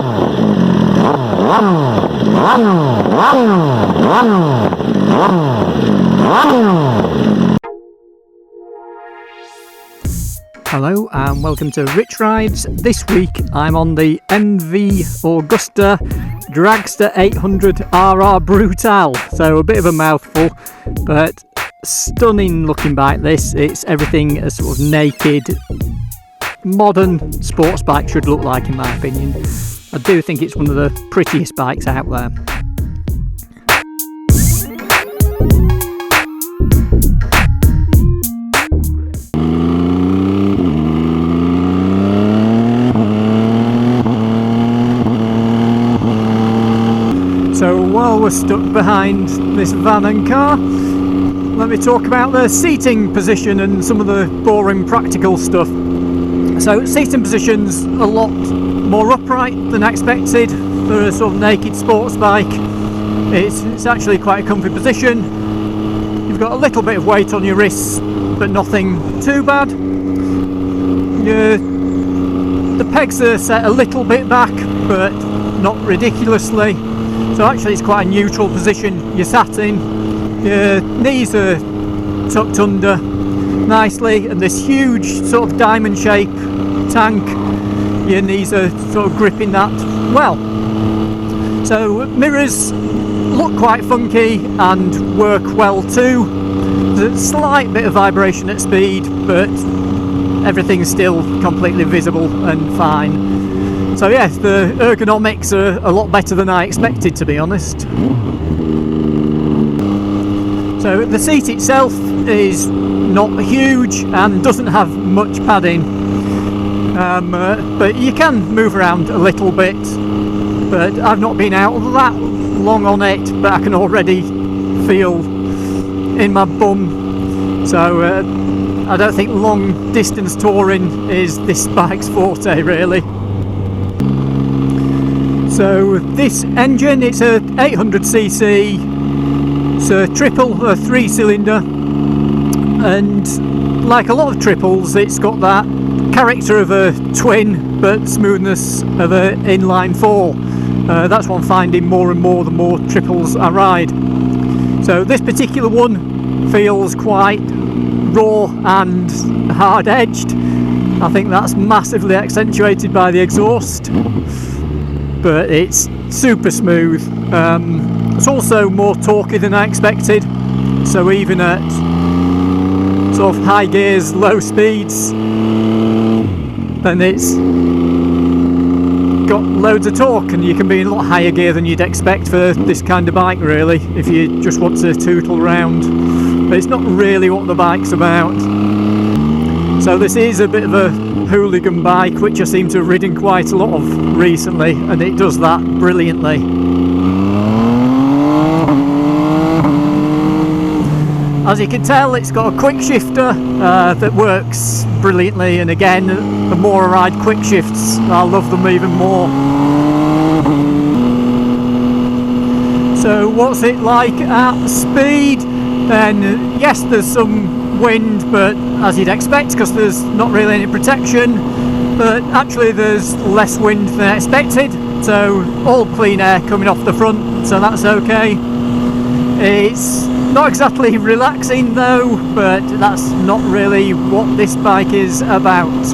Hello and welcome to Rich Rides. This week I'm on the MV Agusta Dragster 800 RR Brutale. So a bit of a mouthful, but stunning looking bike this. It's everything a sort of naked, modern sports bike should look like, in my opinion. I do think it's one of the prettiest bikes out there. So while we're stuck behind this van and car, let me talk about the seating position and some of the boring practical stuff. So seating position's a lot more upright than expected for a sort of naked sports bike. It's actually quite a comfy position. You've got a little bit of weight on your wrists, but nothing too bad. The pegs are set a little bit back, but not ridiculously. So actually it's quite a neutral position you're sat in. Your knees are tucked under nicely, and this huge sort of diamond shape tank, your knees are sort of gripping that well. So mirrors look quite funky and work well too. There's a slight bit of vibration at speed, but everything's still completely visible and fine. So yes, the ergonomics are a lot better than I expected, to be honest. So the seat itself is not huge and doesn't have much padding, but you can move around a little bit. But I've not been out that long on it, but I can already feel in my bum. So I don't think long distance touring is this bike's forte, really. So this engine, it's a 800cc, it's a triple, a 3-cylinder, and like a lot of triples, it's got that character of a twin but smoothness of an inline 4. That's what I'm finding more and more the more triples I ride. So this particular one feels quite raw and hard edged. I think that's massively accentuated by the exhaust, but it's super smooth. It's also more torquey than I expected, so even at sort of high gears, low speeds, then it's got loads of torque, and you can be in a lot higher gear than you'd expect for this kind of bike, really, if you just want to tootle around. But it's not really what the bike's about. So this is a bit of a hooligan bike, which I seem to have ridden quite a lot of recently, and it does that brilliantly. As you can tell, it's got a quick shifter that works brilliantly, and again, the more I ride quick shifts, I love them even more. So what's it like at speed? Then yes, there's some wind, but as you'd expect, because there's not really any protection, but actually there's less wind than I expected, so all clean air coming off the front, so that's okay. It's not exactly relaxing though, but that's not really what this bike is about.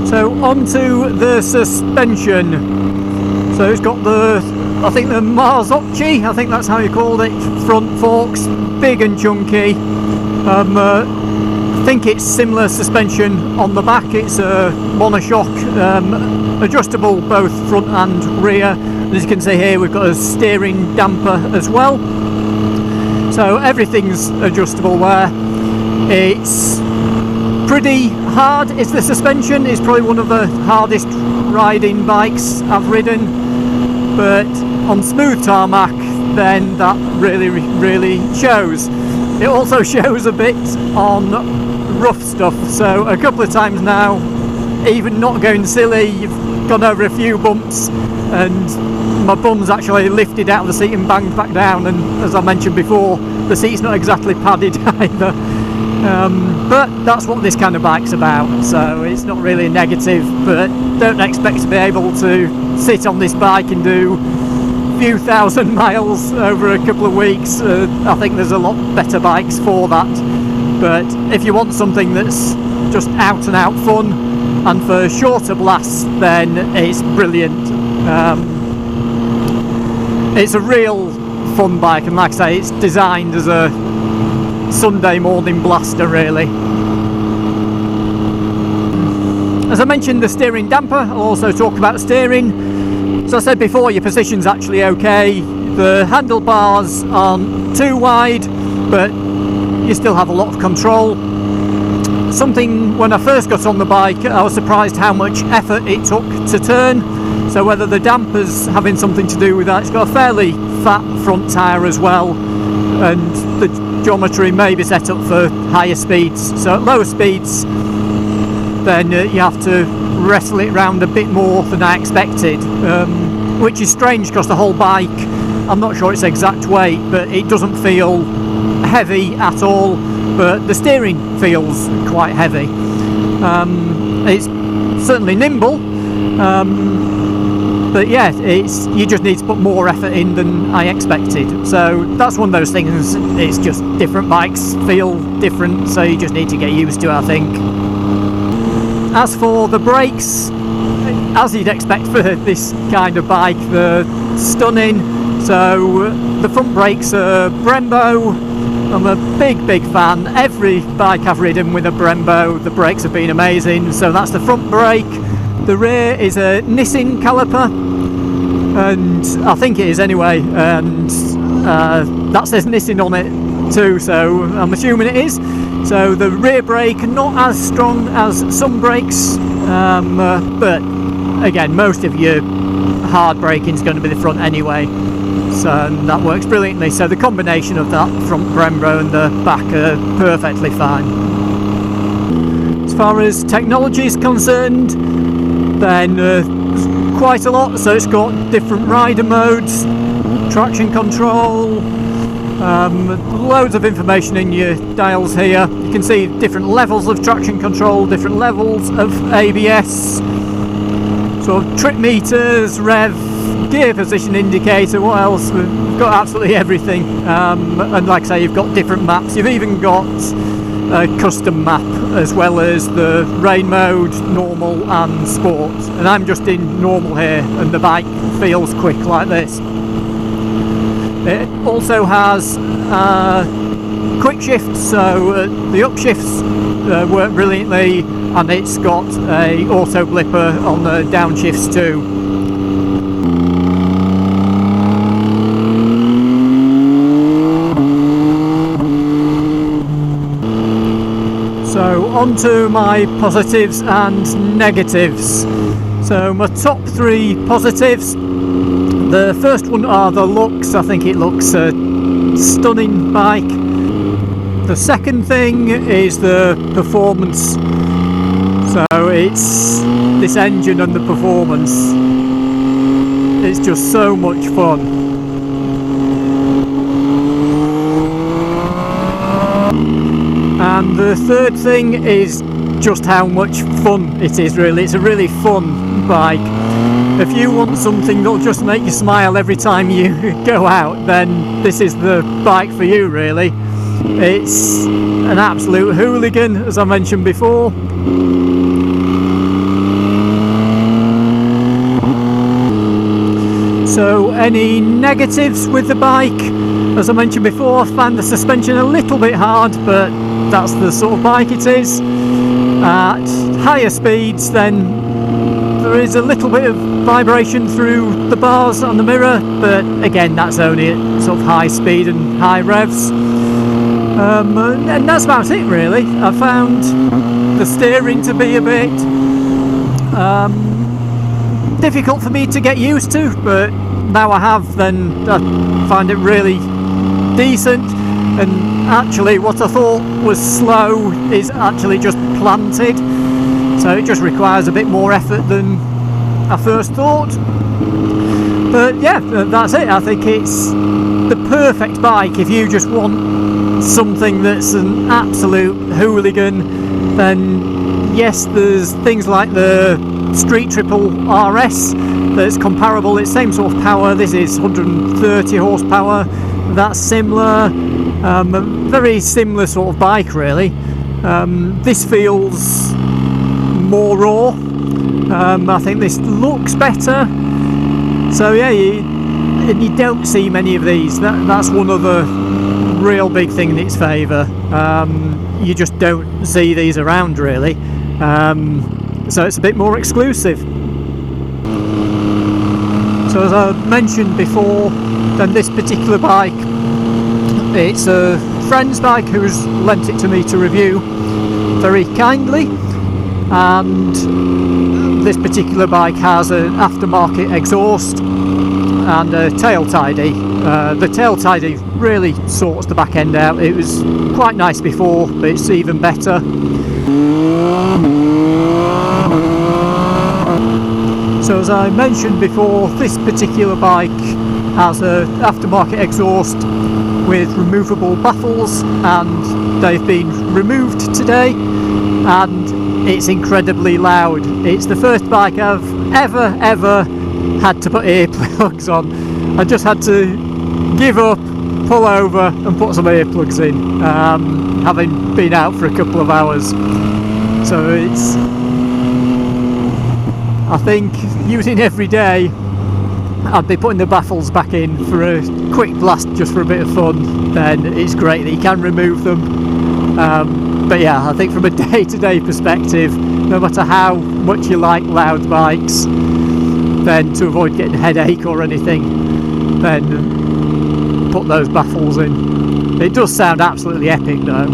So onto the suspension. So it's got the, I think the Marzocchi, I think that's how you called it, front forks, big and chunky. I think it's similar suspension on the back. It's a monoshock, adjustable both front and rear. As you can see here, we've got a steering damper as well. So everything's adjustable there. It's pretty hard. It's the suspension. It's probably one of the hardest riding bikes I've ridden. But on smooth tarmac, then that really shows. It also shows a bit on rough stuff. So a couple of times now, even not going silly, you've gone over a few bumps, and my bum's actually lifted out of the seat and banged back down. And as I mentioned before, the seat's not exactly padded either. But that's what this kind of bike's about, so it's not really a negative, but don't expect to be able to sit on this bike and do a few thousand miles over a couple of weeks. I think there's a lot better bikes for that, but if you want something that's just out and out fun and for shorter blasts, then it's brilliant. It's a real fun bike, and like I say, it's designed as a Sunday morning blaster really. As I mentioned, the steering damper, I'll also talk about steering. So I said before, your position's actually okay. The handlebars aren't too wide, but you still have a lot of control. Something, when I first got on the bike, I was surprised how much effort it took to turn. So whether the damper's having something to do with that, it's got a fairly fat front tyre as well, and the geometry may be set up for higher speeds. So at lower speeds, then you have to wrestle it round a bit more than I expected, which is strange because the whole bike, I'm not sure its exact weight, but it doesn't feel heavy at all, but the steering feels quite heavy. It's certainly nimble, but yeah, you just need to put more effort in than I expected. So that's one of those things, it's just different bikes feel different, so you just need to get used to it, I think. As for the brakes, as you'd expect for this kind of bike, they're stunning. So the front brakes are Brembo. I'm a big fan. Every bike I've ridden with a Brembo, the brakes have been amazing. So that's the front brake. The rear is a Nissin caliper, and I think it is anyway, and that says Nissin on it too, so I'm assuming it is. So the rear brake, not as strong as some brakes, but again, most of your hard braking is going to be the front anyway, so that works brilliantly. So the combination of that front Brembo and the back are perfectly fine. As far as technology is concerned, then quite a lot. So it's got different rider modes, traction control, loads of information in your dials here. You can see different levels of traction control, different levels of ABS, sort of trip meters, rev, gear position indicator. What else? We've got absolutely everything, and like I say, you've got different maps. You've even got a custom map, as well as the rain mode, normal and sport, and I'm just in normal here, and the bike feels quick like this. It also has quick shifts, so the upshifts work brilliantly, and it's got a auto blipper on the downshifts too. So on to my positives and negatives. So my top three positives. The first one are the looks. I think it looks a stunning bike. The second thing is the performance. So it's this engine and the performance. It's just so much fun. And the third thing is just how much fun it is, really. It's a really fun bike. If you want something that'll just make you smile every time you go out, then this is the bike for you, really. It's an absolute hooligan, as I mentioned before. So any negatives with the bike? As I mentioned before, I find the suspension a little bit hard, but that's the sort of bike it is. At higher speeds, then there is a little bit of vibration through the bars on the mirror, but again, that's only at sort of high speed and high revs. And that's about it, really. I found the steering to be a bit difficult for me to get used to, but now I have, then I find it really decent. And actually, what I thought was slow is actually just planted, so it just requires a bit more effort than I first thought. But yeah, that's it. I think it's the perfect bike if you just want something that's an absolute hooligan, then yes, there's things like the Street Triple RS that's comparable. It's same sort of power. This is 130 horsepower. That's similar. A very similar sort of bike, really. This feels more raw. I think this looks better. So yeah, you don't see many of these. That's one other real big thing in its favour. You just don't see these around, really. So it's a bit more exclusive. So as I mentioned before, then this particular bike, it's a friend's bike who's lent it to me to review very kindly, and this particular bike has an aftermarket exhaust and a tail tidy. The tail tidy really sorts the back end out. It was quite nice before, but it's even better. So as I mentioned before, this particular bike has an aftermarket exhaust with removable baffles, and they've been removed today, and it's incredibly loud. It's the first bike I've ever had to put earplugs on. I just had to give up, pull over and put some earplugs in, having been out for a couple of hours. So it's, I think, using every day, I'd be putting the baffles back in for a quick blast just for a bit of fun. Then it's great that you can remove them. But yeah, I think from a day-to-day perspective, no matter how much you like loud bikes, then to avoid getting a headache or anything, then put those baffles in. It does sound absolutely epic though.